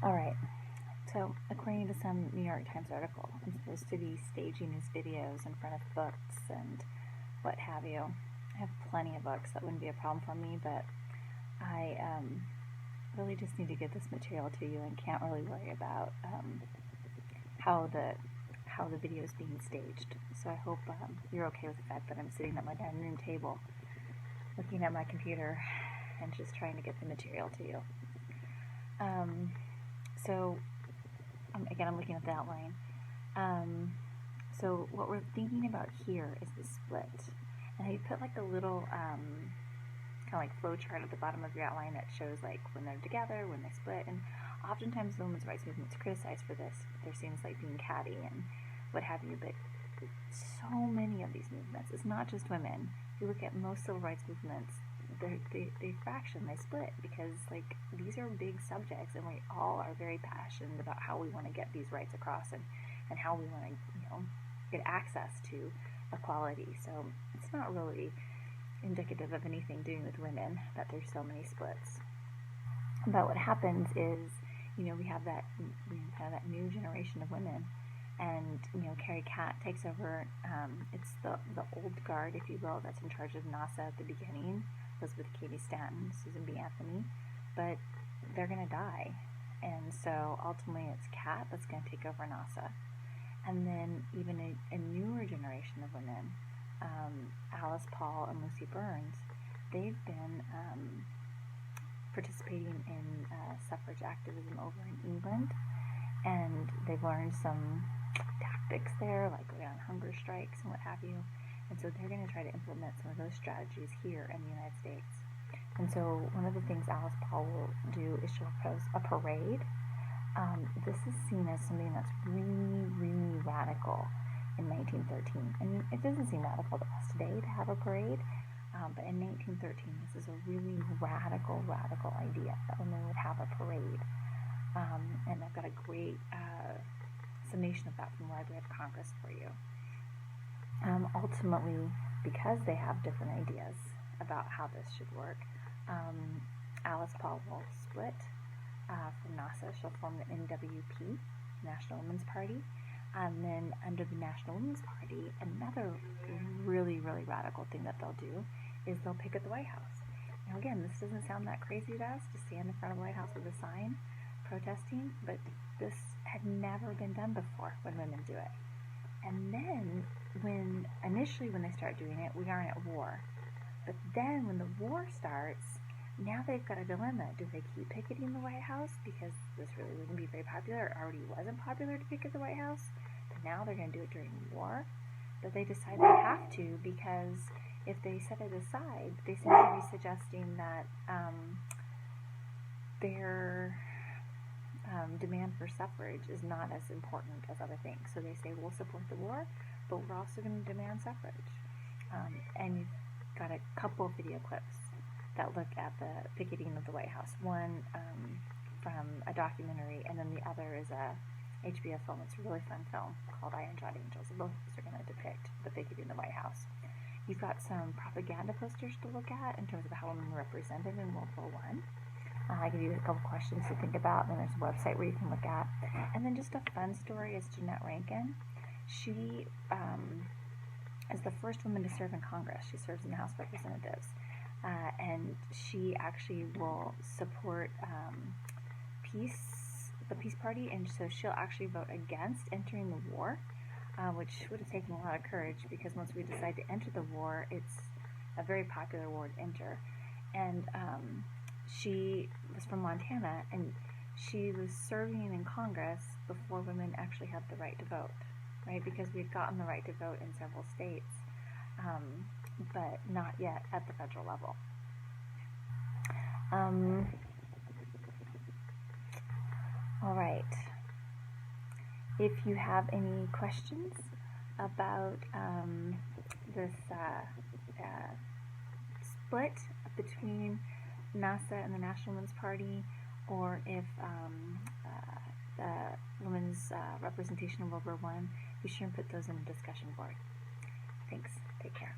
Alright, so according to some New York Times article, I'm supposed to be staging these videos in front of books and what have you. I have plenty of books, that wouldn't be a problem for me, but I really just need to get this material to you and can't really worry about how the video is being staged. So I hope you're okay with the fact that I'm sitting at my dining room table looking at my computer and just trying to get the material to you. Again, I'm looking at the outline. So what we're thinking about here is the split. And you put like a little kind of like flow chart at the bottom of your outline that shows like when they're together, when they split. And oftentimes the women's rights movement is criticized for this. They're seen as like being catty and what have you. But so many of these movements, it's not just women. If you look at most civil rights movements, they fraction, they split, because like these are big subjects and we all are very passionate about how we want to get these rights across and how we want to get access to equality. So it's not really indicative of anything doing with women that there's so many splits. But what happens is we have that new generation of women, and Carrie Catt takes over. It's the old guard, if you will, that's in charge of NAWSA at the beginning. Elizabeth Cady Stanton, Susan B. Anthony, but they're going to die, and so ultimately it's Catt that's going to take over NAWSA. And then even a newer generation of women, Alice Paul and Lucy Burns, they've been participating in suffrage activism over in England, and they've learned some tactics there, like going on hunger strikes and what have you. And so they're going to try to implement some of those strategies here in the United States. And so one of the things Alice Paul will do is she'll host a parade. This is seen as something that's really, really radical in 1913. And it doesn't seem radical to us today to have a parade, but in 1913 this is a really radical idea that women would have a parade. And I've got a great summation of that from the Library of Congress for you. Ultimately, because they have different ideas about how this should work, Alice Paul will split from NAWSA. She'll form the NWP, National Women's Party, and then under the National Women's Party, another really, really radical thing that they'll do is they'll picket the White House. Now again, this doesn't sound that crazy to us, to stand in front of the White House with a sign protesting, but this had never been done before when women do it. And then initially when they start doing it, we aren't at war. But then when the war starts, now they've got a dilemma. Do they keep picketing the White House because this really wouldn't be very popular, or already wasn't popular to picket the White House? But now they're going to do it during war. But they decide they have to, because if they set it aside, they seem to be suggesting that their demand for suffrage is not as important as other things. So they say, we'll support the war, but we're also going to demand suffrage. And you've got a couple video clips that look at the picketing of the White House. One from a documentary, and then the other is a HBO film. It's a really fun film called Iron Jawed Angels. Both of those are going to depict the picketing of the White House. You've got some propaganda posters to look at in terms of how women were represented in World War I. I give you a couple questions to think about, and then there's a website where you can look at. And then just a fun story is Jeanette Rankin. She is the first woman to serve in Congress. She serves in the House of Representatives. And she actually will support the Peace Party, and so she'll actually vote against entering the war, which would have taken a lot of courage, because once we decide to enter the war, it's a very popular war to enter. And she was from Montana, and she was serving in Congress before women actually had the right to vote, right? Because we had gotten the right to vote in several states, but not yet at the federal level. All right. If you have any questions about this split between NAWSA and the National Women's Party, or if the women's representation in World War I, be sure and put those in the discussion board. Thanks. Take care.